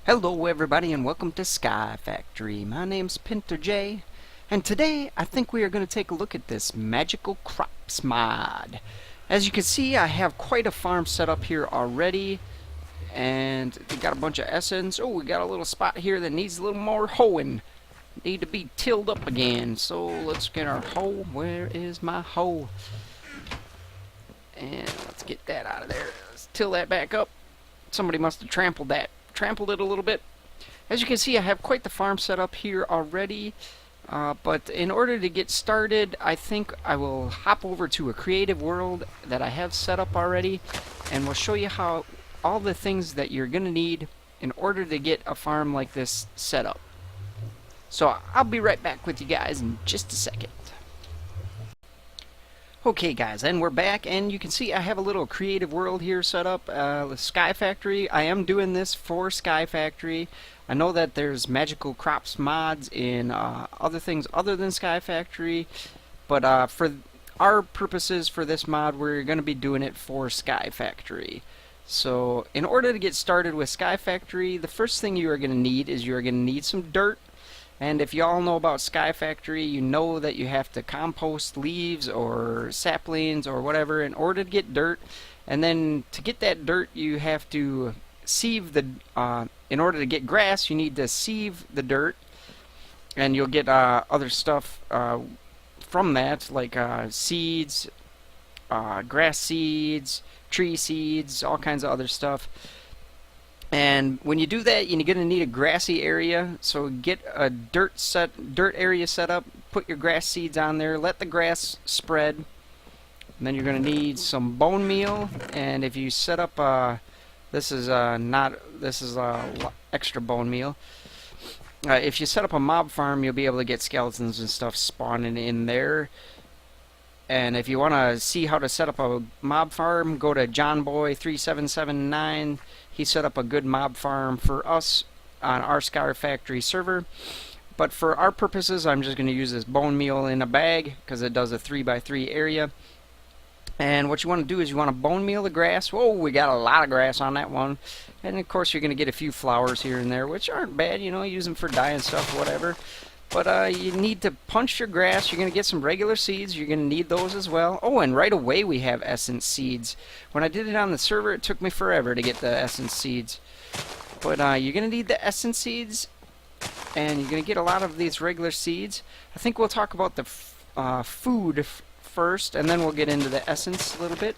Hello everybody and welcome to Sky Factory. My name's PinterJ, and today I think we are going to take a look at this magical crops mod. As you can see, I have quite a farm set up here already, and we got a bunch of essence. Oh, we got a little spot here that needs a little more hoeing. Need to be tilled up again. So let's get our hoe. Where is my hoe? And let's get that out of there. Let's till that back up. Somebody must have trampled it a little bit. As you can see, I have quite the farm set up here already, but in order to get started, I think I will hop over to a creative world that I have set up already, and we'll show you how all the things that you're gonna need in order to get a farm like this set up. So I'll be right back with you guys in just a second. Okay guys, and we're back, and you can see I have a little creative world here set up, Sky Factory. I am doing this for Sky Factory. I know that there's magical crops mods in other things other than Sky Factory, but for our purposes for this mod, we're going to be doing it for Sky Factory. So in order to get started with Sky Factory, the first thing you are going to need is you're going to need some dirt. And if you all know about Sky Factory, you know that you have to compost leaves or saplings or whatever in order to get dirt. And then to get that dirt, you have to sieve the, in order to get grass, you need to sieve the dirt. And you'll get other stuff from that, like seeds, grass seeds, tree seeds, all kinds of other stuff. And when you do that, you're going to need a grassy area. So get a dirt area set up. Put your grass seeds on there. Let the grass spread. And then you're going to need some bone meal. And if you set up, this is extra bone meal. If you set up a mob farm, you'll be able to get skeletons and stuff spawning in there. And if you want to see how to set up a mob farm, go to JohnBoy3779. He set up a good mob farm for us on our Sky Factory server. But for our purposes, I'm just going to use this bone meal in a bag because it does a 3x3 area. And what you want to do is you want to bone meal the grass. Whoa, we got a lot of grass on that one. And of course, you're going to get a few flowers here and there, which aren't bad. You know, use them for dyeing stuff, whatever. But you need to punch your grass. You're going to get some regular seeds. You're going to need those as well. Oh, and right away we have essence seeds. When I did it on the server, it took me forever to get the essence seeds. But you're going to need the essence seeds, and you're going to get a lot of these regular seeds. I think we'll talk about the food first, and then we'll get into the essence a little bit.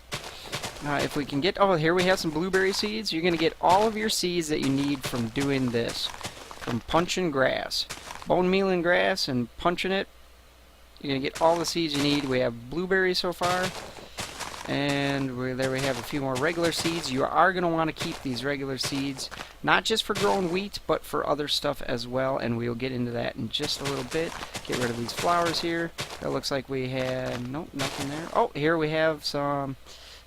If we can get... Oh, here we have some blueberry seeds. You're going to get all of your seeds that you need from doing this, from punching grass. Bone mealing grass and punching it. You're going to get all the seeds you need. We have blueberries so far. And there we have a few more regular seeds. You are going to want to keep these regular seeds, not just for growing wheat, but for other stuff as well. And we'll get into that in just a little bit. Get rid of these flowers here. It looks like we had... Nope, nothing there. Oh, here we have some...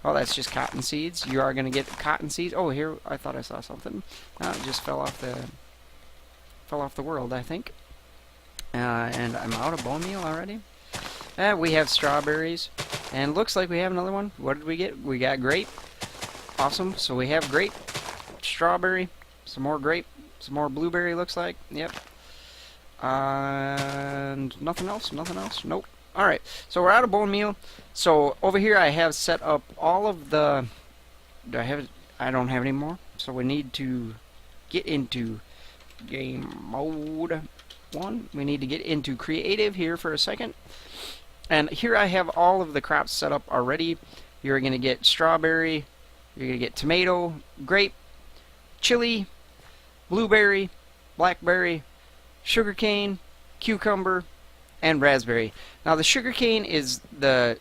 Oh, that's just cotton seeds. You are going to get cotton seeds. Oh, here, I thought I saw something. It just fell off the world, I think. And I'm out of bone meal already. We have strawberries. And looks like we have another one. What did we get? We got grape. Awesome. So we have grape, strawberry, some more grape, some more blueberry looks like. Yep. And nothing else? Nothing else? Nope. Alright. So we're out of bone meal. So over here I have set up all of the... Do I have it? I don't have any more. So we need to get into game mode 1. We need to get into creative here for a second. And here I have all of the crops set up already. You're going to get strawberry, you're going to get tomato, grape, chili, blueberry, blackberry, sugarcane, cucumber, and raspberry. Now the sugarcane is the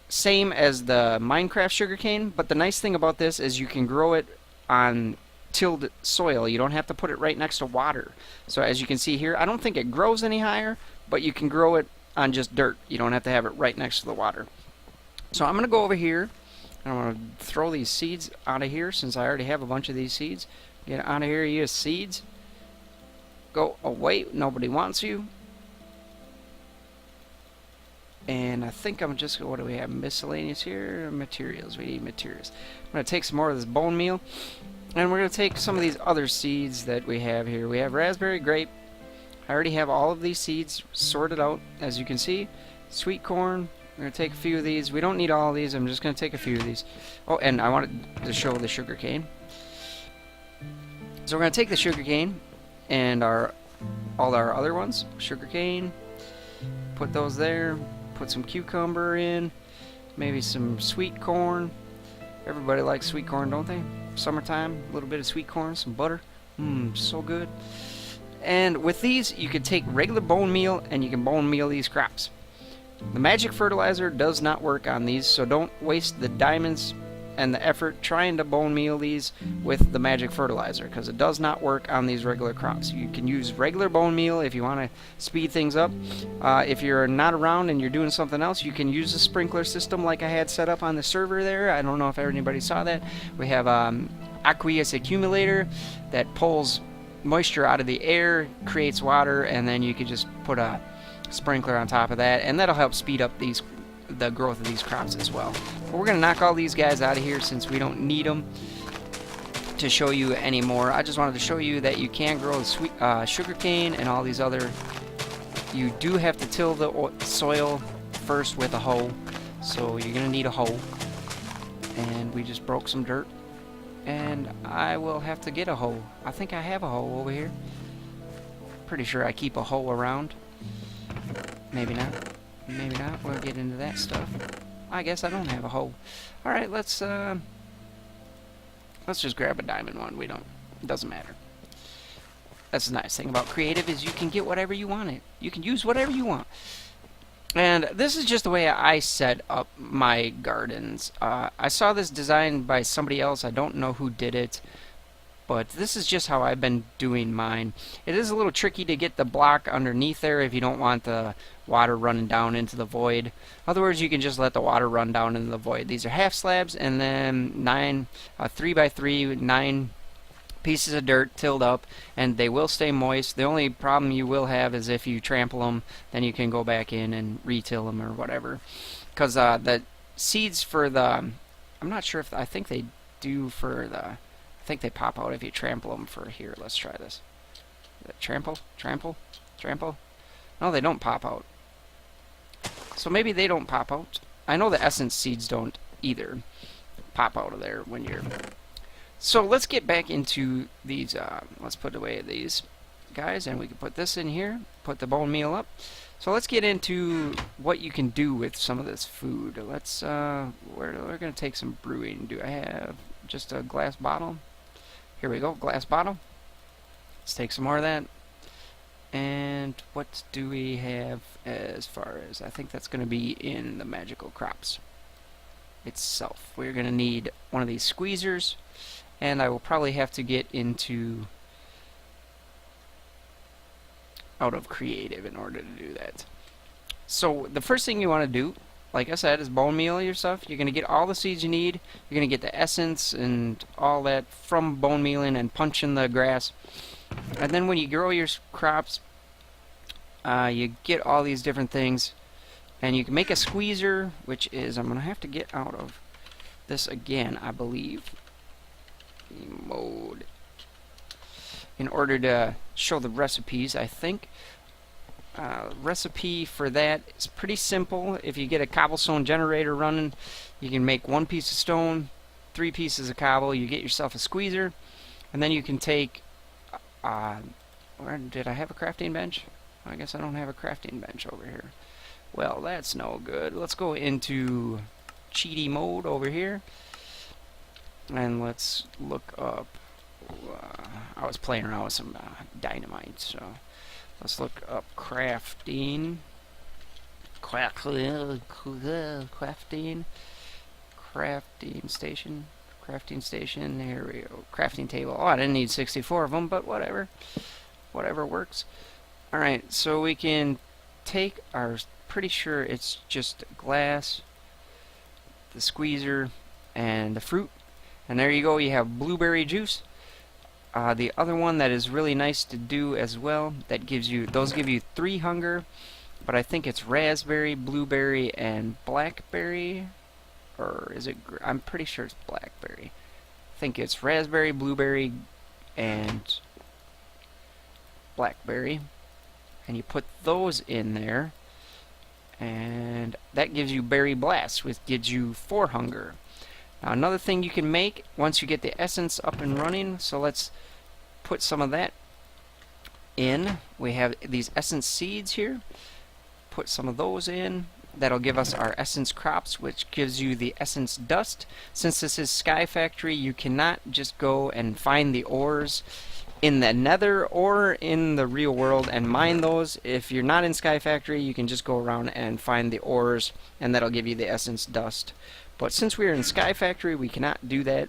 same as the Minecraft sugarcane, but the nice thing about this is you can grow it on tilled soil. You don't have to put it right next to water. So as you can see here, I don't think it grows any higher, but you can grow it on just dirt. You don't have to have it right next to the water. So I'm going to go over here, and I'm going to throw these seeds out of here since I already have a bunch of these seeds. Get out of here, you seeds. Go away. Nobody wants you. And I think I'm just... What do we have? Miscellaneous here? Materials. We need materials. I'm going to take some more of this bone meal. And we're going to take some of these other seeds that we have here. We have raspberry, grape. I already have all of these seeds sorted out, as you can see. Sweet corn. We're going to take a few of these. We don't need all of these. I'm just going to take a few of these. Oh, and I wanted to show the sugar cane. So we're going to take the sugar cane and all our other ones. Sugar cane. Put those there. Put some cucumber in. Maybe some sweet corn. Everybody likes sweet corn, don't they? Summertime, a little bit of sweet corn, some butter. Mmm, so good. And with these, you can take regular bone meal and you can bone meal these crops. The magic fertilizer does not work on these, so don't waste the diamonds and the effort trying to bone meal these with the magic fertilizer, because it does not work on these regular crops. You can use regular bone meal if you want to speed things up. If you're not around and you're doing something else, you can use a sprinkler system like I had set up on the server there. I don't know if anybody saw that. We have aqueous accumulator that pulls moisture out of the air, creates water, and then you can just put a sprinkler on top of that, and that'll help speed up the growth of these crops as well. But we're going to knock all these guys out of here since we don't need them to show you anymore. I just wanted to show you that you can grow sweet sugar cane and all these other. You do have to till the soil first with a hoe, so you're going to need a hoe. And we just broke some dirt, and I will have to get a hoe. I think I have a hoe over here. Pretty sure I keep a hoe around. Maybe not. Maybe not. We'll get into that stuff. I guess I don't have a hoe. Alright, let's just grab a diamond one. It doesn't matter. That's the nice thing about creative, is you can get whatever you want it. You can use whatever you want. And this is just the way I set up my gardens. I saw this designed by somebody else. I don't know who did it, but this is just how I've been doing mine. It is a little tricky to get the block underneath there if you don't want the water running down into the void. Otherwise, you can just let the water run down into the void. These are half slabs, and then 3 by 3, 9 pieces of dirt tilled up, and they will stay moist. The only problem you will have is if you trample them, then you can go back in and re-till them or whatever. Because the seeds for the, I'm not sure if, I think they do for the, I think they pop out if you trample them for here. Let's try this. Trample, trample, trample. No, they don't pop out. So maybe they don't pop out. I know the essence seeds don't either pop out of there when you're... So let's get back into these. Let's put away these guys, and we can put this in here. Put the bone meal up. So let's get into what you can do with some of this food. Let's. We're gonna take some brewing. Do I have just a glass bottle? Here we go, glass bottle. Let's take some more of that. And what do we have as far as, I think that's going to be in the magical crops itself. We're going to need one of these squeezers, and I will probably have to get into out of creative in order to do that. So the first thing you want to do, like I said, is bone meal your stuff. You're going to get all the seeds you need. You're going to get the essence and all that from bone mealing and punching the grass. And then when you grow your crops, you get all these different things, and you can make a squeezer, which is, I'm going to have to get out of this again, I believe, mode, in order to show the recipes. I think recipe for that is pretty simple. If you get a cobblestone generator running, you can make 1 piece of stone, 3 pieces of cobble. You get yourself a squeezer, and then you can take where did I have a crafting bench? I guess I don't have a crafting bench over here. Well, that's no good. Let's go into cheaty mode over here, and let's look up. I was playing around with some dynamite, so let's look up crafting. Crafting station. Crafting station. Here we go. Crafting table. Oh, I didn't need 64 of them, but whatever. Whatever works. Alright, so we can take our, pretty sure it's just glass, the squeezer, and the fruit. And there you go, you have blueberry juice. The other one that is really nice to do as well, that gives you, those give you 3 hunger, but I think it's raspberry, blueberry, and blackberry. Or is it, I'm pretty sure it's blackberry. think it's raspberry, blueberry, and blackberry. And you put those in there, and that gives you berry blast, which gives you 4 hunger. Now another thing you can make once you get the essence up and running, so let's put some of that in. We have these essence seeds here. Put some of those in. That'll give us our essence crops, which gives you the essence dust. Since this is Sky Factory, you cannot just go and find the ores in the nether or in the real world and mine those. If you're not in Sky Factory, you can just go around and find the ores, and that'll give you the essence dust. But since we're in Sky Factory, we cannot do that.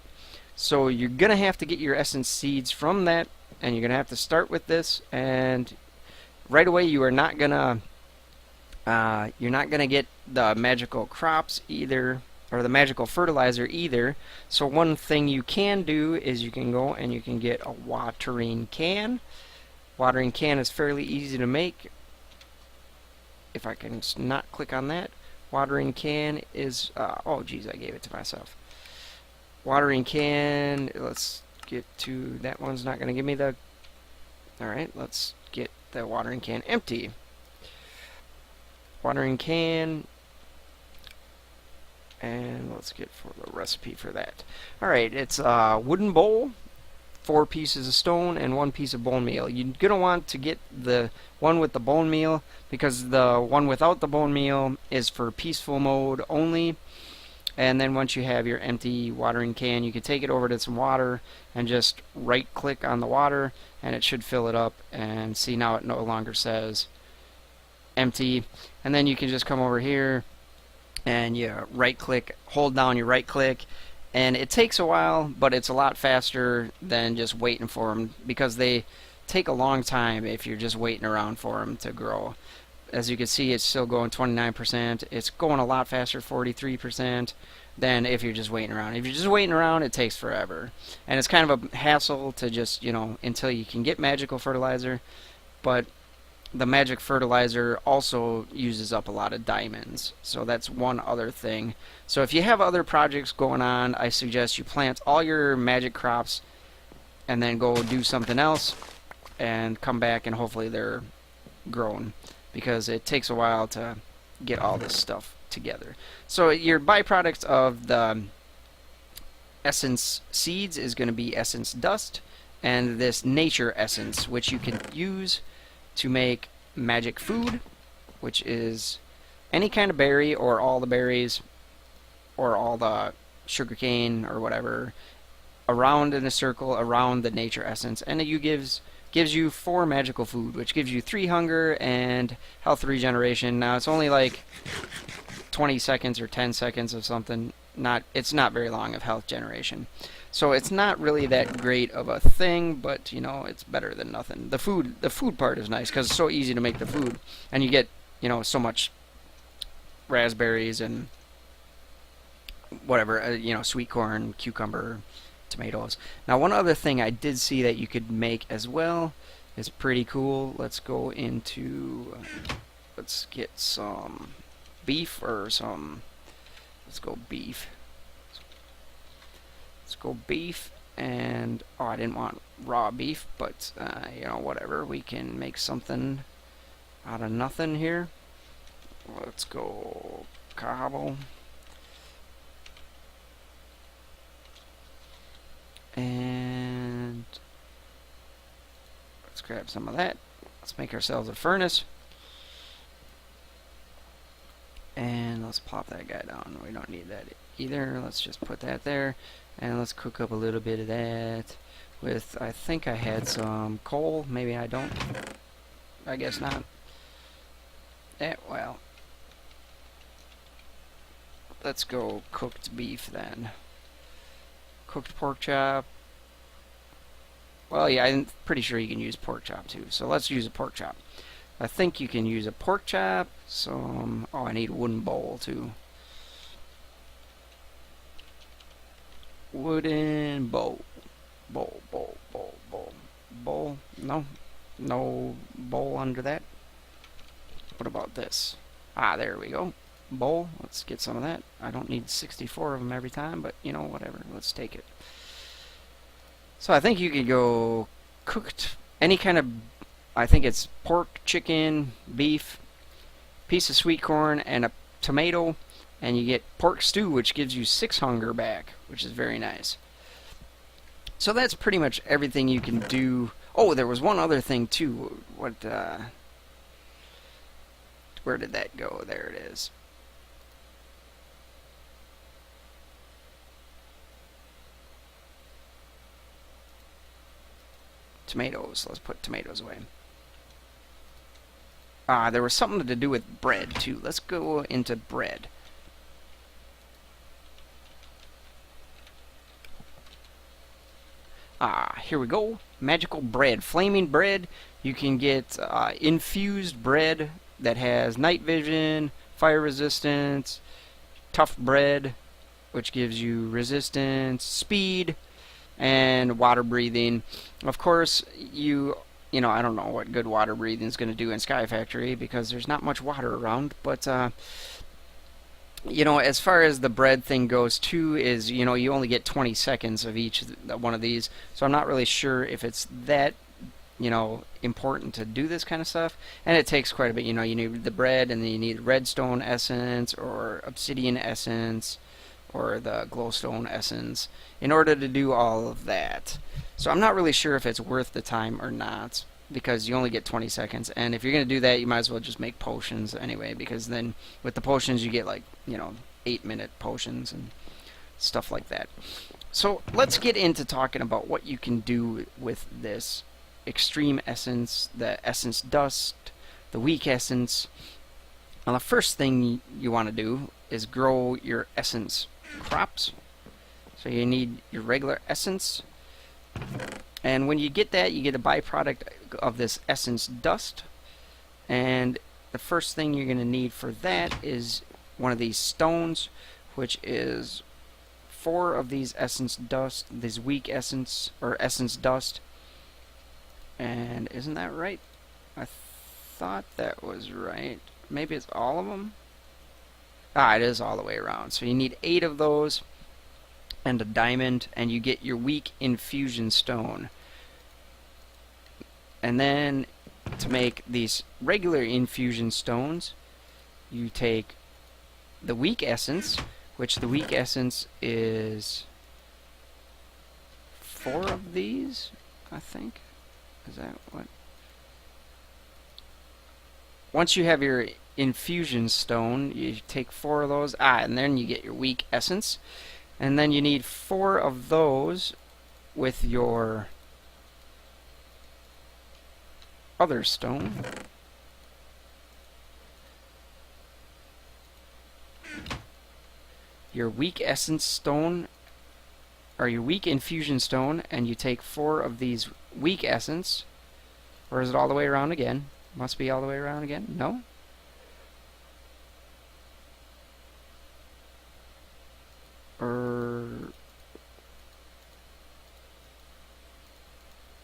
So you're going to have to get your essence seeds from that, and you're going to have to start with this. And right away, you are not going to you're not going to get the magical crops either, or the magical fertilizer either. So one thing you can do is you can go and you can get a watering can. Watering can is fairly easy to make. If I can not click on that. Watering can is, oh geez, I gave it to myself. Watering can, let's get to, that one's not going to give me the, alright, let's get the watering can empty. Watering can, and let's get for the recipe for that. Alright, it's a wooden bowl, 4 pieces of stone, and 1 piece of bone meal. You're going to want to get the one with the bone meal, because the one without the bone meal is for peaceful mode only. And then once you have your empty watering can, you can take it over to some water and just right click on the water, and it should fill it up. And see, now it no longer says empty. And then you can just come over here and you right click, hold down your right click, and it takes a while, but it's a lot faster than just waiting for them, because they take a long time if you're just waiting around for them to grow. As you can see, it's still going 29%. It's going a lot faster, 43%, than if you're just waiting around. If you're just waiting around, it takes forever. And it's kind of a hassle to just, you know, until you can get magical fertilizer. But the magic fertilizer also uses up a lot of diamonds. So that's one other thing. So if you have other projects going on, I suggest you plant all your magic crops and then go do something else and come back and hopefully they're grown, because it takes a while to get all this stuff together. So your byproduct of the essence seeds is going to be essence dust and this nature essence, which you can use to make magic food, which is any kind of berry or all the berries or all the sugarcane or whatever around in a circle around the nature essence, and it gives you 4 magical food, which gives you 3 hunger and health regeneration. Now it's only like 20 seconds or 10 seconds of something. It's not very long of health generation. So it's not really that great of a thing, but you know, it's better than nothing. The food part is nice because it's so easy to make the food, and you get, you know, so much raspberries and whatever, you know, sweet corn, cucumber, tomatoes. Now one other thing I did see that you could make as well is pretty cool. Let's go into, let's get some beef or some, let's go beef. Let's go beef, and oh, I didn't want raw beef, but you know, whatever, we can make something out of nothing here. Let's go cobble. And let's grab some of that. Let's make ourselves a furnace. And let's plop that guy down. We don't need that either. Let's just put that there. And let's cook up a little bit of that with, I think I had some coal. Maybe I don't. I guess not. Yeah, well. Let's go cooked beef then. Cooked pork chop. Well, yeah, I'm pretty sure you can use pork chop too. So let's use a pork chop. I think you can use a pork chop. Some, oh, I need a wooden bowl too. Wooden bowl. Bowl. No. No bowl under that. What about this? Ah, there we go. Bowl. Let's get some of that. I don't need 64 of them every time, but you know, whatever. Let's take it. So I think you could go cooked any kind of, I think it's pork, chicken, beef, piece of sweet corn, and a tomato, and you get pork stew, which gives you 6 hunger back, which is very nice. So that's pretty much everything you can do. Oh, there was one other thing too. Where did that go? There it is. Tomatoes. Let's put tomatoes away. There was something to do with bread too. Let's go into bread. Here we go. Magical bread. Flaming bread. You can get infused bread that has night vision, fire resistance, tough bread, which gives you resistance, speed, and water breathing. Of course, you know, I don't know what good water breathing is going to do in Sky Factory because there's not much water around, but you know, as far as the bread thing goes too, is, you know, you only get 20 seconds of each one of these, so I'm not really sure if it's that, you know, important to do this kind of stuff. And it takes quite a bit. You know, you need the bread, and then you need redstone essence or obsidian essence or the glowstone essence in order to do all of that. So I'm not really sure if it's worth the time or not, because you only get 20 seconds, and if you're going to do that, you might as well just make potions anyway, because then with the potions you get, like, you know, 8-minute potions and stuff like that. So let's get into talking about what you can do with this extreme essence, the essence dust, the weak essence. Now the first thing you want to do is grow your essence crops. So you need your regular essence, and when you get that, you get a byproduct of this essence dust. And the first thing you're going to need for that is one of these stones, which is 4 of these essence dust, these weak essence or essence dust. And isn't that right? I thought that was right. Maybe it's all of them? It is all the way around. So you need 8 of those and a diamond, and you get your weak infusion stone. And then to make these regular infusion stones, you take the weak essence, which the weak essence is 4 of these, I think. Is that what? Once you have your infusion stone, you take 4 of those, and then you get your weak essence. And then you need 4 of those with your other stone. Your weak essence stone, or your weak infusion stone, and you take 4 of these weak essence. Or is it all the way around again? Must be all the way around again? No? Or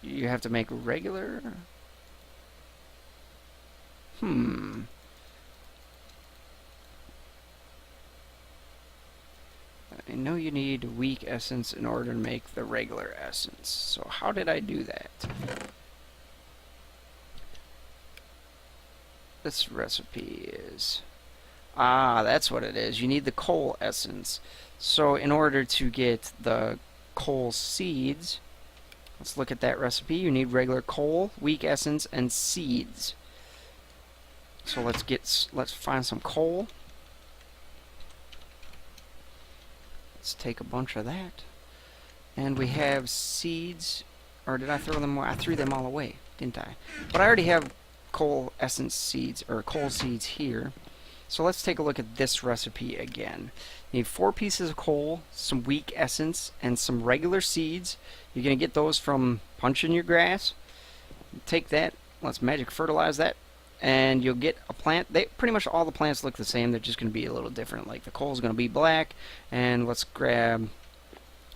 you have to make regular? I know you need weak essence in order to make the regular essence. So how did I do that? This recipe is... that's what it is. You need the coal essence. So in order to get the coal seeds, let's look at that recipe. You need regular coal, weak essence, and seeds. So let's find some coal. Let's take a bunch of that. And we have seeds. Or did I throw them away? I threw them all away, didn't I? But I already have coal essence seeds, or coal seeds here. So let's take a look at this recipe again. You need 4 pieces of coal, some weak essence, and some regular seeds. You're going to get those from punching your grass. Take that, let's magic fertilize that, and you'll get a plant. Pretty much all the plants look the same, they're just going to be a little different. Like the coal is going to be black, and let's grab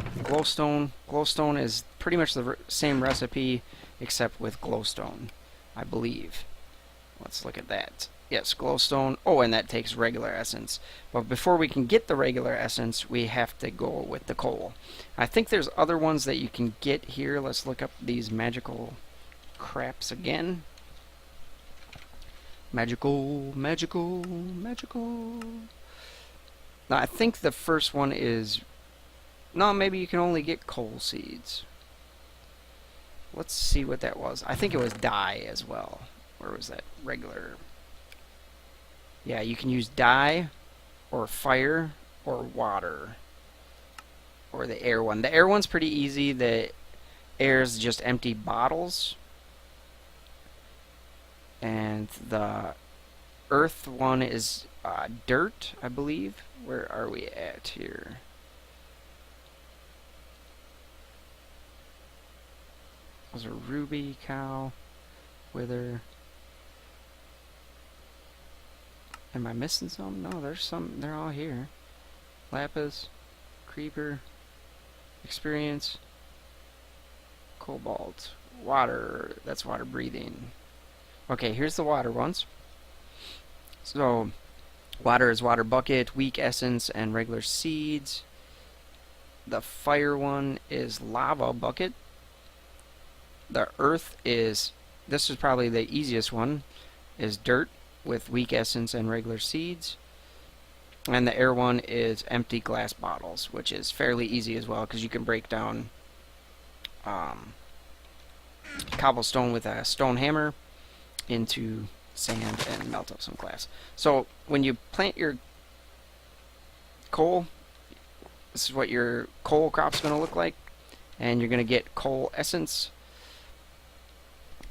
glowstone. Glowstone is pretty much the same recipe except with glowstone, I believe. Let's look at that. Yes, glowstone. Oh, and that takes regular essence. But before we can get the regular essence, we have to go with the coal. I think there's other ones that you can get here. Let's look up these magical craps again. Magical, magical, magical. Now, I think the first one is... No, maybe you can only get coal seeds. Let's see what that was. I think it was dye as well. Where was that? Regular... Yeah, you can use dye, or fire, or water, or the air one. The air one's pretty easy. The air is just empty bottles. And the earth one is dirt, I believe. Where are we at here? Those are ruby, cow, wither. Am I missing some? No, there's some. They're all here. Lapis, creeper, experience, cobalt, water. That's water breathing. Okay, here's the water ones. So, water is water bucket, weak essence, and regular seeds. The fire one is lava bucket. The earth is, this is probably the easiest one, is dirt with weak essence and regular seeds. And the air one is empty glass bottles, which is fairly easy as well because you can break down cobblestone with a stone hammer into sand and melt up some glass. So when you plant your coal, this is what your coal crop's going to look like, and you're going to get coal essence,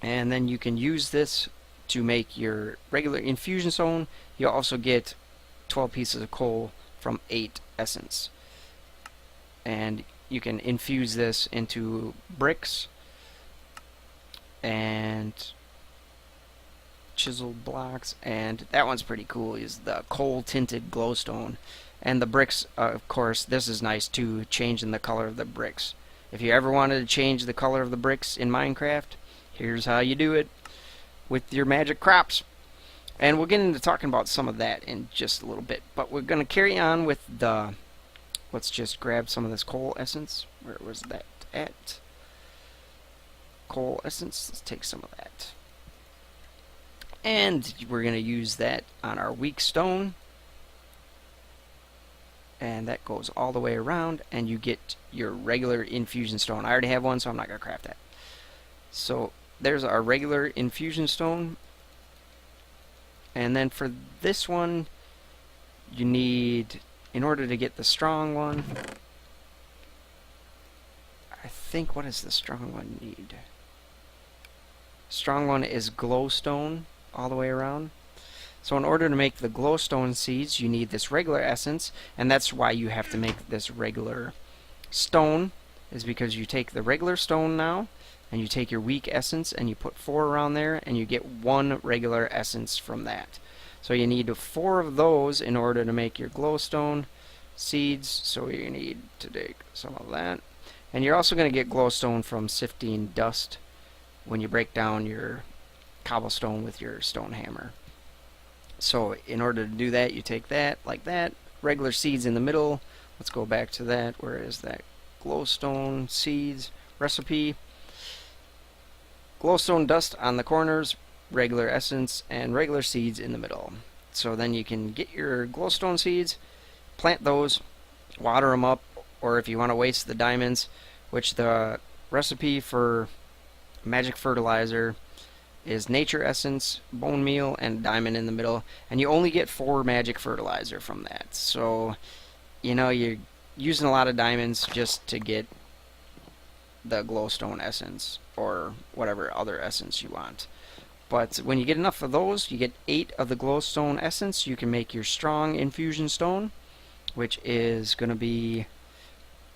and then you can use this to make your regular infusion stone. You'll also get 12 pieces of coal from 8 essence, and you can infuse this into bricks and chiseled blocks, and that one's pretty cool, is the coal tinted glowstone. And the bricks, of course, this is nice too, changing the color of the bricks. If you ever wanted to change the color of the bricks in Minecraft, here's how you do it with your magic crops. And we'll get into talking about some of that in just a little bit, but we're going to carry on with the... Let's just grab some of this coal essence. Where was that at? Coal essence. Let's take some of that. And we're going to use that on our weak stone. And that goes all the way around, and you get your regular infusion stone. I already have one, so I'm not going to craft that. So there's our regular infusion stone. And then for this one, you need, in order to get the strong one, I think, what does the strong one need? Strong one is glowstone all the way around. So in order to make the glowstone seeds, you need this regular essence, and that's why you have to make this regular stone, is because you take the regular stone now, and you take your weak essence, and you put 4 around there, and you get 1 regular essence from that. So you need 4 of those in order to make your glowstone seeds, so you need to take some of that. And you're also going to get glowstone from sifting dust when you break down your cobblestone with your stone hammer. So in order to do that, you take that, like that, regular seeds in the middle. Let's go back to that. Where is that? Glowstone seeds recipe. Glowstone dust on the corners, regular essence, and regular seeds in the middle. So then you can get your glowstone seeds, plant those, water them up, or if you want to waste the diamonds, which the recipe for magic fertilizer is nature essence, bone meal, and diamond in the middle, and you only get 4 magic fertilizer from that. So, you know, you're using a lot of diamonds just to get the glowstone essence or whatever other essence you want. But when you get enough of those, you get 8 of the glowstone essence, you can make your strong infusion stone, which is going to be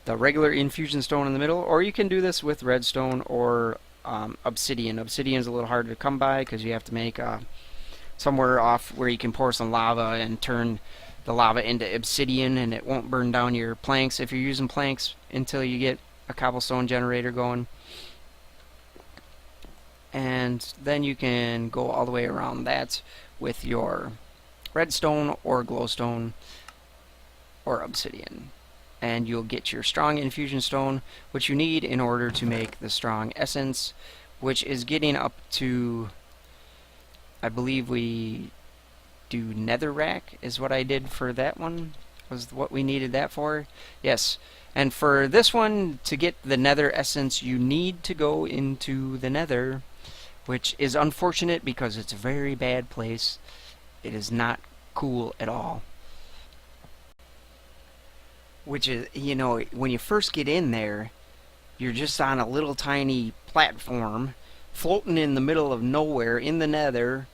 the regular infusion stone in the middle, or you can do this with redstone or obsidian. Obsidian is a little harder to come by because you have to make somewhere off where you can pour some lava and turn the lava into obsidian, and it won't burn down your planks if you're using planks until you get a cobblestone generator going. And then you can go all the way around that with your redstone or glowstone or obsidian. And you'll get your strong infusion stone, which you need in order to make the strong essence, which is getting up to, I believe we do netherrack is what I did for that one, was what we needed that for. Yes, and for this one, to get the nether essence, you need to go into the nether, which is unfortunate because it's a very bad place. It is not cool at all. Which is, you know, when you first get in there, you're just on a little tiny platform floating in the middle of nowhere in the nether,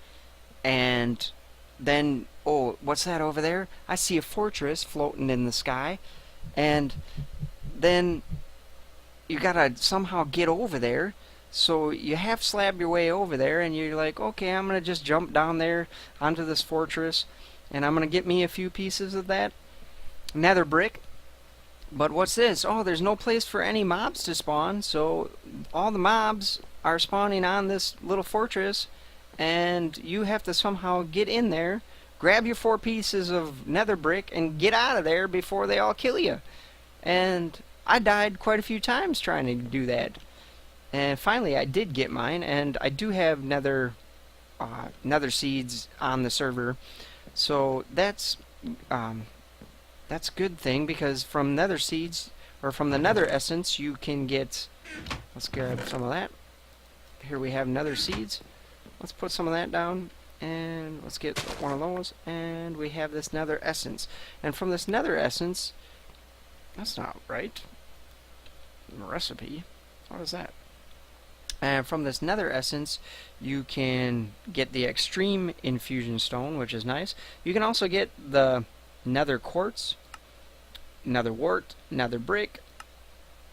and then, oh, what's that over there? I see a fortress floating in the sky, and then you gotta somehow get over there. So you half slab your way over there, and you're like, okay, I'm gonna just jump down there onto this fortress, and I'm gonna get me a few pieces of that nether brick. But what's this? Oh, there's no place for any mobs to spawn, so all the mobs are spawning on this little fortress, and you have to somehow get in there, grab your 4 pieces of nether brick, and get out of there before they all kill you. And I died quite a few times trying to do that. And finally I did get mine, and I do have nether seeds on the server, so that's a good thing, because from nether seeds, or from the nether essence, you can get, let's grab some of that. Here we have nether seeds. Let's put some of that down, and let's get one of those, and we have this nether essence. And from this nether essence, that's not right. Recipe. What is that? And from this nether essence, you can get the extreme infusion stone, which is nice. You can also get the nether quartz, nether wart, nether brick,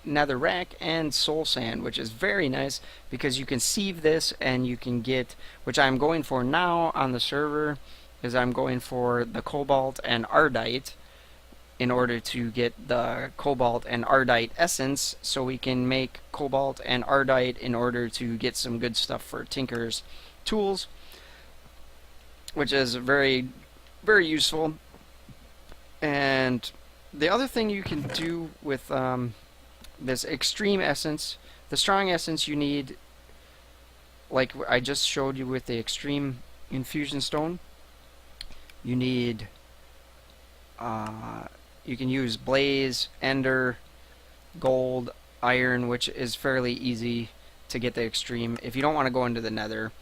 nether rack, and soul sand, which is very nice because you can sieve this and you can get, which I'm going for now on the server, is I'm going for the cobalt and ardite in order to get the cobalt and ardite essence, so we can make cobalt and ardite in order to get some good stuff for Tinker's tools, which is very, very useful. And the other thing you can do with this extreme essence, the strong essence, you need, like I just showed you with the extreme infusion stone, you need, you can use blaze, ender, gold, iron, which is fairly easy to get the extreme if you don't want to go into the nether.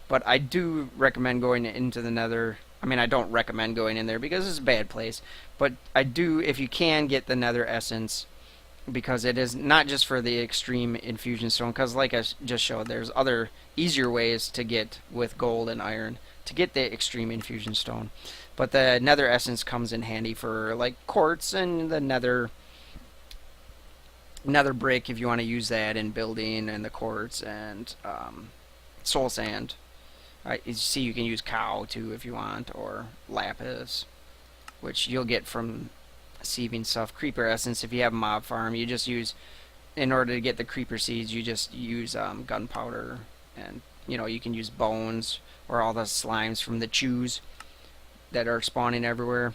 But I do recommend going into the nether. I mean, I don't recommend going in there because it's a bad place, but I do, if you can, get the nether essence, because it is not just for the extreme infusion stone, because like I just showed, there's other easier ways to get with gold and iron to get the extreme infusion stone. But the nether essence comes in handy for like quartz and the nether brick if you want to use that in building, and the quartz and soul sand. You see, you can use cow too if you want, or lapis, which you'll get from sieving stuff. Creeper essence, if you have a mob farm, you just use, in order to get the creeper seeds, you just use gunpowder, and you know, you can use bones or all the slimes from the chews that are spawning everywhere.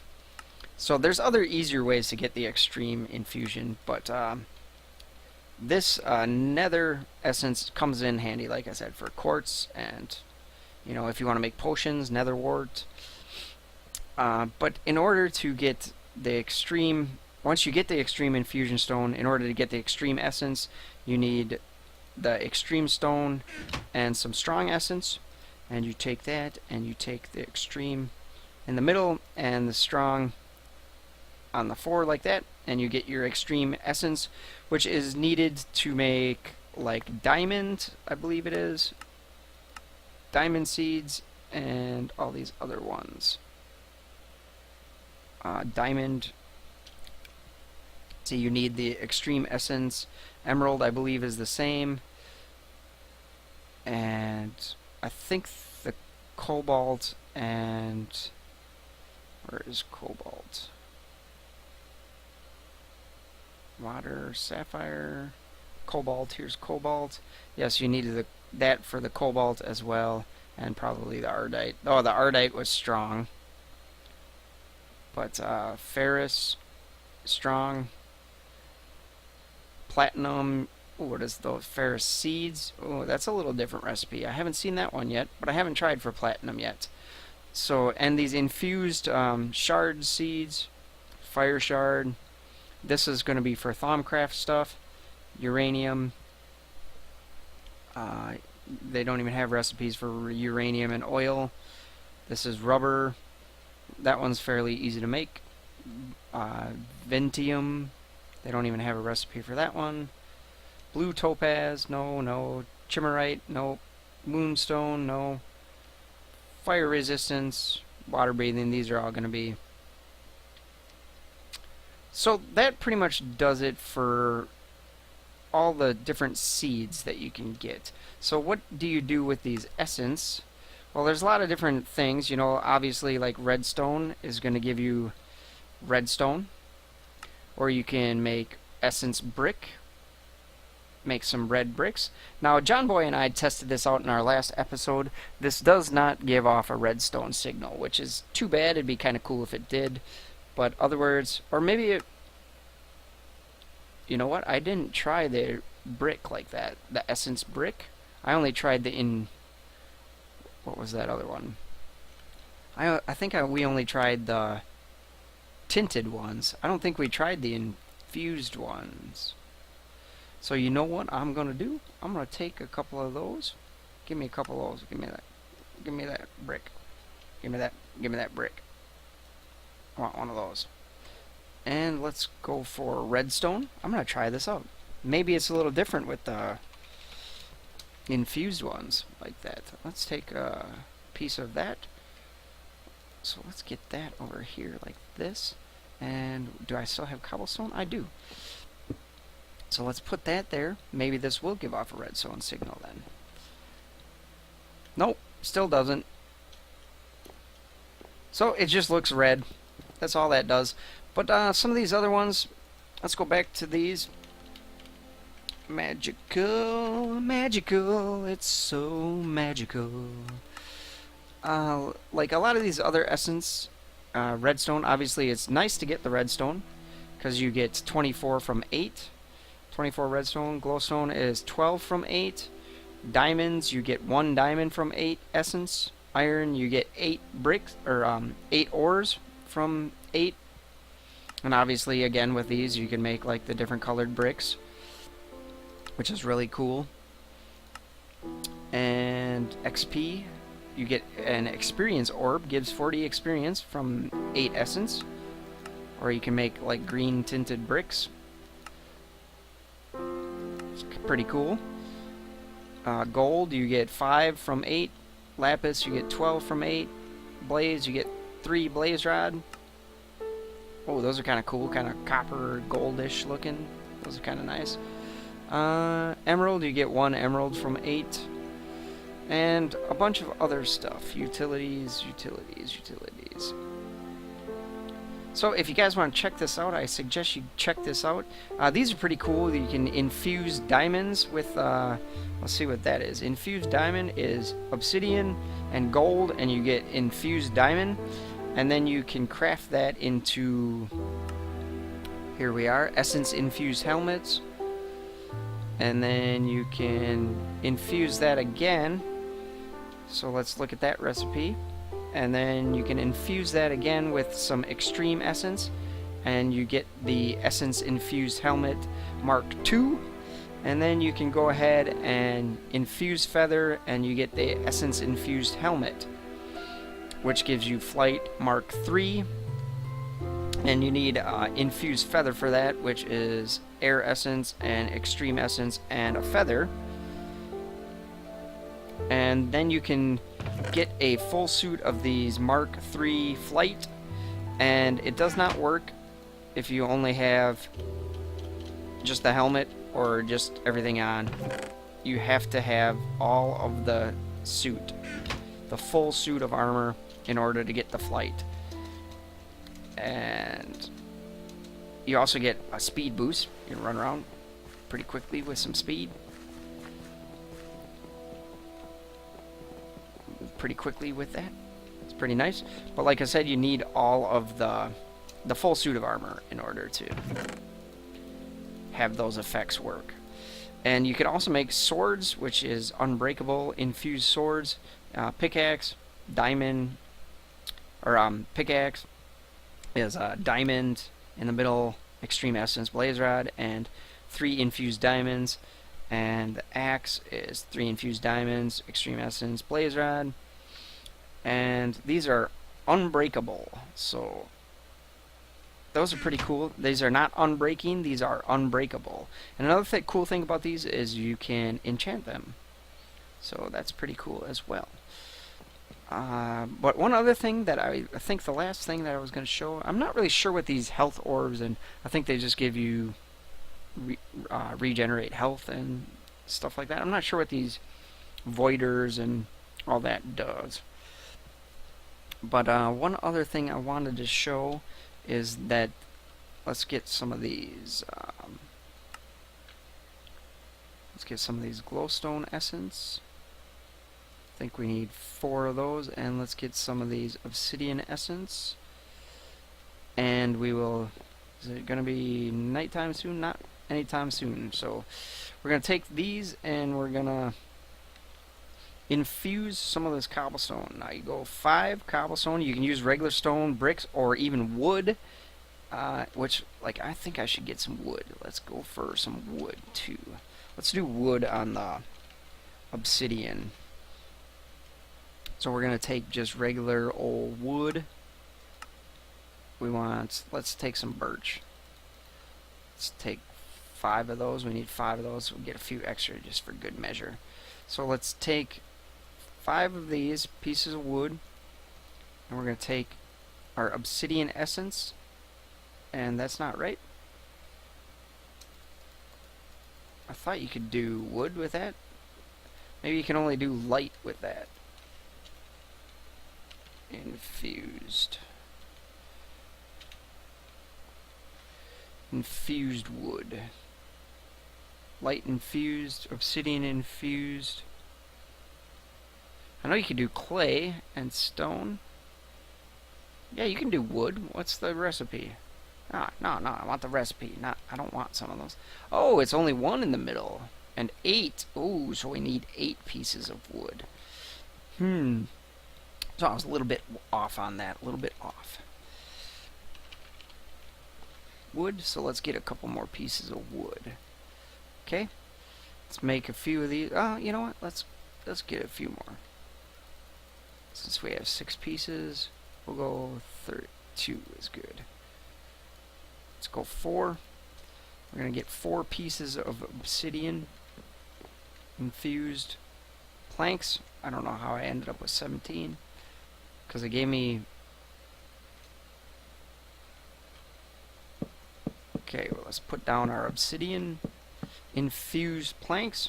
So there's other easier ways to get the extreme infusion, but this nether essence comes in handy, like I said, for quartz, and you know, if you want to make potions, nether wart. But in order to get the extreme, once you get the extreme infusion stone, in order to get the extreme essence, you need the extreme stone and some strong essence, and you take that and you take the extreme in the middle and the strong on the floor like that, and you get your extreme essence, which is needed to make like diamond, I believe it is, diamond seeds, and all these other ones. Diamond. See, you need the extreme essence. Emerald, I believe, is the same. And I think the cobalt and... where is cobalt? Water, sapphire, cobalt. Here's cobalt. Yes, you needed that for the cobalt as well. and probably the Ardite. Oh, the Ardite was strong, but ferrous, strong, platinum. Ooh, what is those ferrous seeds? Oh, that's a little different recipe. I haven't seen that one yet, but I haven't tried for platinum yet. So, and these infused shard seeds, fire shard. This is going to be for Thaumcraft stuff. Uranium. They don't even have recipes for uranium and oil. This is rubber. That one's fairly easy to make. Ventium. They don't even have a recipe for that one. Blue topaz. No, no. Chimerite. No. Moonstone. No. Fire resistance. Water breathing. These are all going to be. So that pretty much does it for all the different seeds that you can get. So what do you do with these essence? Well, there's a lot of different things. You know, obviously, like redstone is going to give you redstone. Or you can make essence brick. Make some red bricks. Now, John Boy and I tested this out in our last episode. This does not give off a redstone signal, which is too bad. It'd be kind of cool if it did. But other words, or maybe it... You know what? I didn't try the brick like that. The essence brick. I only tried the what was that other one? I think we only tried the tinted ones. I don't think we tried the infused ones. So you know what I'm going to do? I'm going to take a couple of those. Give me a couple of those. Give me that. Give me that brick. Give me that. Give me that brick. I want one of those. And let's go for redstone. I'm going to try this out. Maybe it's a little different with the infused ones like that. Let's take a piece of that. So let's get that over here like this. And do I still have cobblestone? I do. So let's put that there. Maybe this will give off a redstone signal then. Nope, still doesn't. So it just looks red. That's all that does. But some of these other ones, let's go back to these. Magical, magical, it's so magical. Like a lot of these other essence, redstone, obviously it's nice to get the redstone, because you get 24 from 8. 24 redstone. Glowstone is 12 from 8. Diamonds, you get 1 diamond from 8 essence. Iron, you get 8 bricks, or 8 ores from 8. And obviously, again, with these, you can make like the different colored bricks, which is really cool. And XP, you get an experience orb, gives 40 experience from 8 essence. Or you can make like green tinted bricks. It's pretty cool. Gold, you get 5 from 8. Lapis, you get 12 from 8. Blaze, you get 3 blaze rod. Oh, those are kind of cool, kind of copper goldish looking. Those are kind of nice. Emerald, you get 1 emerald from 8. And a bunch of other stuff. Utilities, utilities, utilities. So if you guys want to check this out, I suggest you check this out. These are pretty cool. You can infuse diamonds with, let's see what that is. Infused diamond is obsidian and gold, and you get infused diamond. And then you can craft that into, here we are, essence infused helmets. And then you can infuse that again. So let's look at that recipe. And then you can infuse that again with some extreme essence. And you get the essence infused helmet Mark II. And then you can go ahead and infuse feather, and you get the essence infused helmet, which gives you flight Mark III. And you need infused feather for that, which is air essence and extreme essence and a feather. And then you can get a full suit of these Mark III flight, and it does not work if you only have just the helmet or just everything on. You have to have all of the suit, the full suit of armor, in order to get the flight. And you also get a speed boost. You can run around pretty quickly with some speed. pretty quickly with that. It's pretty nice. But like I said, you need all of the full suit of armor in order to have those effects work. And you can also make swords, which is unbreakable, infused swords, pickaxe, diamond, or pickaxe is diamond in the middle, extreme essence blaze rod, and 3 infused diamonds. And the axe is 3 infused diamonds, extreme essence blaze rod, and these are unbreakable. So those are pretty cool. These are not unbreaking, these are unbreakable. And another cool thing about these is you can enchant them. So that's pretty cool as well. But one other thing that I think the last thing that I was going to show, I'm not really sure what these health orbs, and I think they just give you regenerate health and stuff like that. I'm not sure what these voiders and all that does. But one other thing I wanted to show is that let's get some of these glowstone essence. I think we need 4 of those, and let's get some of these obsidian essence. And we will, is it going to be nighttime soon? Not anytime soon. So we're going to take these and we're going to infuse some of this cobblestone. Now you go 5 cobblestone. You can use regular stone, bricks, or even wood. Which, like, I think I should get some wood. Let's go for some wood too. Let's do wood on the obsidian. So we're going to take just regular old wood. Let's take some birch. Let's take 5 of those. We need 5 of those. We'll get a few extra just for good measure. So let's take 5 of these pieces of wood, and we're going to take our obsidian essence, and that's not right. I thought you could do wood with that. Maybe you can only do light with that. Infused wood, light infused, obsidian infused. I know you can do clay and stone. Yeah, you can do wood. What's the recipe? No, I want the recipe. I don't want some of those. Oh, it's only 1 in the middle and 8. Ooh, so we need 8 pieces of wood. So I was a little bit off on that, a little bit off. Wood, so let's get a couple more pieces of wood. Okay, let's make a few of these. You know what? Let's get a few more. Since we have 6 pieces, we'll go 2 is good. Let's go 4. We're gonna get 4 pieces of obsidian infused planks. I don't know how I ended up with 17. Because it gave me... Okay, well, let's put down our obsidian infused planks.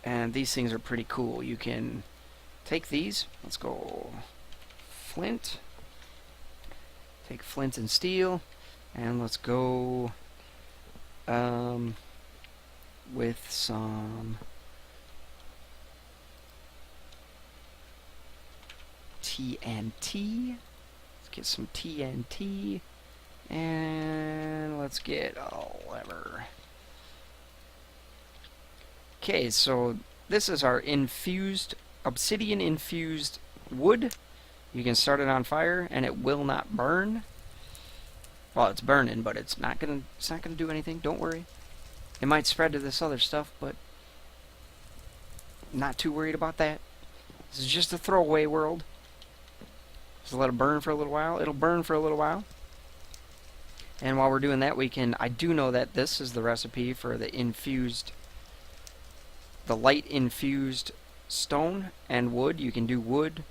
And these things are pretty cool. You can take these. Let's go flint. Take flint and steel. And let's go... with some TNT. Let's get some TNT, and let's get a lever. Okay, so this is our obsidian infused wood. You can start it on fire, and it will not burn. Well, it's burning, but it's not gonna do anything. Don't worry. It might spread to this other stuff, but not too worried about that. This is just a throwaway world. Just let it burn for a little while. It'll burn for a little while. And while we're doing that, I do know that this is the recipe for the light infused stone and wood. You can do wood.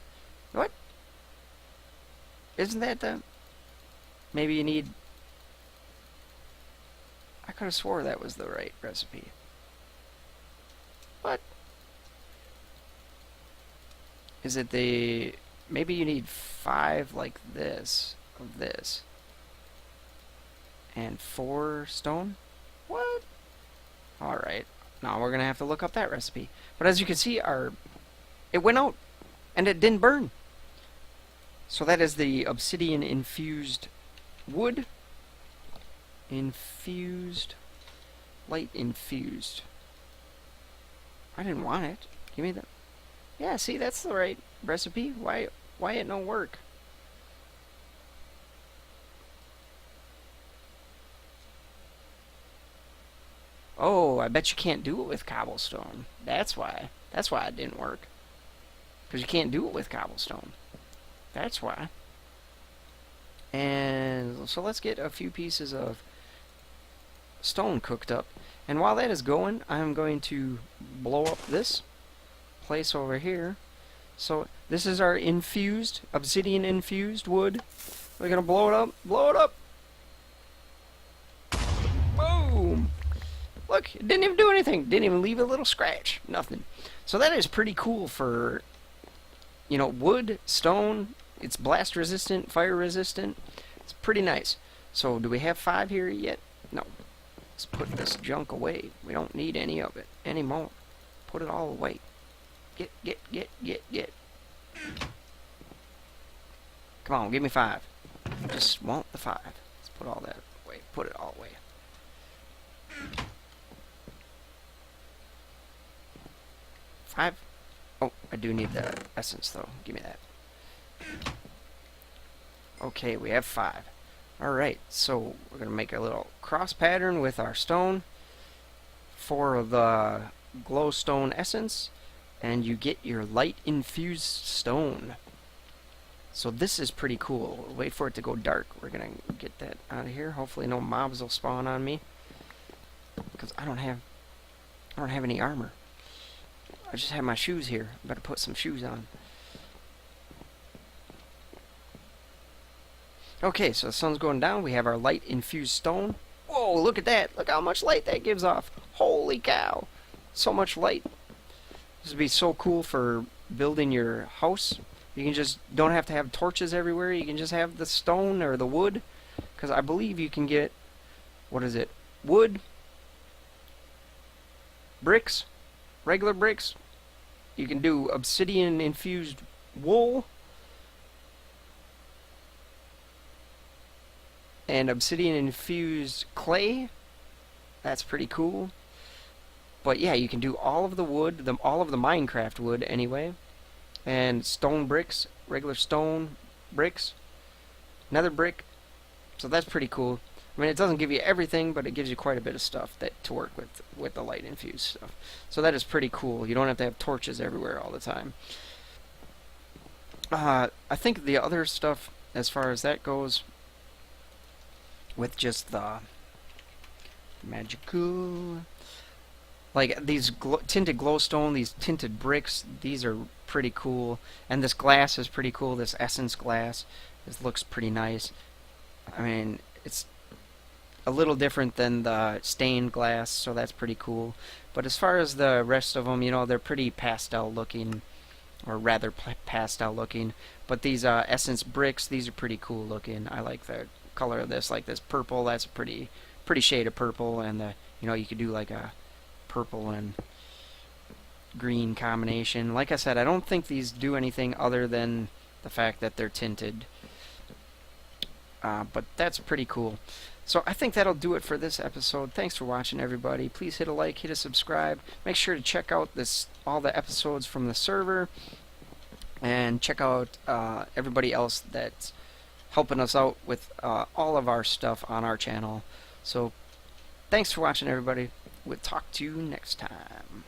What? Isn't that maybe you need... I could have swore that was the right recipe. What? Is it the... Maybe you need 5 like this, of this. and 4 stone. What? Alright. Now we're going to have to look up that recipe. But as you can see, it went out. And it didn't burn. So that is the obsidian infused wood. Infused. Light infused. I didn't want it. Give me that. Yeah, see, that's the right recipe. Why it don't work? Oh, I bet you can't do it with cobblestone. That's why. That's why it didn't work. Because you can't do it with cobblestone. That's why. And so let's get a few pieces of stone cooked up. And while that is going, I'm going to blow up this place over here. So this is our infused, obsidian infused wood. We're going to blow it up. Blow it up. Boom. Look, it didn't even do anything. Didn't even leave a little scratch. Nothing. So that is pretty cool for, you know, wood, stone. It's blast resistant, fire resistant. It's pretty nice. So do we have 5 here yet? No. Let's put this junk away. We don't need any of it anymore. Put it all away. Get. Come on, give me 5. Just want the 5. Let's put all that away. Put it all away. Five. Oh, I do need the essence though. Give me that. Okay, we have 5. Alright, so we're going to make a little cross pattern with our stone for the glowstone essence, and you get your light infused stone. So this is pretty cool. Wait for it to go dark. We're going to get that out of here. Hopefully no mobs will spawn on me, because I don't have any armor. I just have my shoes here. I better put some shoes on. Okay, so the sun's going down. We have our light infused stone. Whoa, look at that. Look how much light that gives off. Holy cow. So much light. This would be so cool for building your house. You can just don't have to have torches everywhere. You can just have the stone or the wood. Because I believe you can get, what is it? Wood, bricks, regular bricks. You can do obsidian infused wool. And obsidian infused clay. That's pretty cool. But yeah, you can do all of the wood, all of the Minecraft wood anyway. And stone bricks, regular stone bricks, nether brick. So that's pretty cool. I mean, it doesn't give you everything, but it gives you quite a bit of stuff to work with the light infused stuff. So that is pretty cool. You don't have to have torches everywhere all the time. I think the other stuff, as far as that goes, with just the magical, like these tinted glowstone, these tinted bricks, these are pretty cool. And this glass is pretty cool, this essence glass. This looks pretty nice. I mean, it's a little different than the stained glass, so that's pretty cool. But as far as the rest of them, you know, they're pretty pastel looking, or rather pastel looking. But these essence bricks, these are pretty cool looking. I like the color of this, like this purple. That's a pretty shade of purple, and you know, you could do like a purple and green combination. Like I said, I don't think these do anything other than the fact that they're tinted. But that's pretty cool. So I think that'll do it for this episode. Thanks for watching, everybody. Please hit a like, hit a subscribe. Make sure to check out all the episodes from the server, and check out everybody else that's helping us out with all of our stuff on our channel. So thanks for watching, everybody. We'll talk to you next time.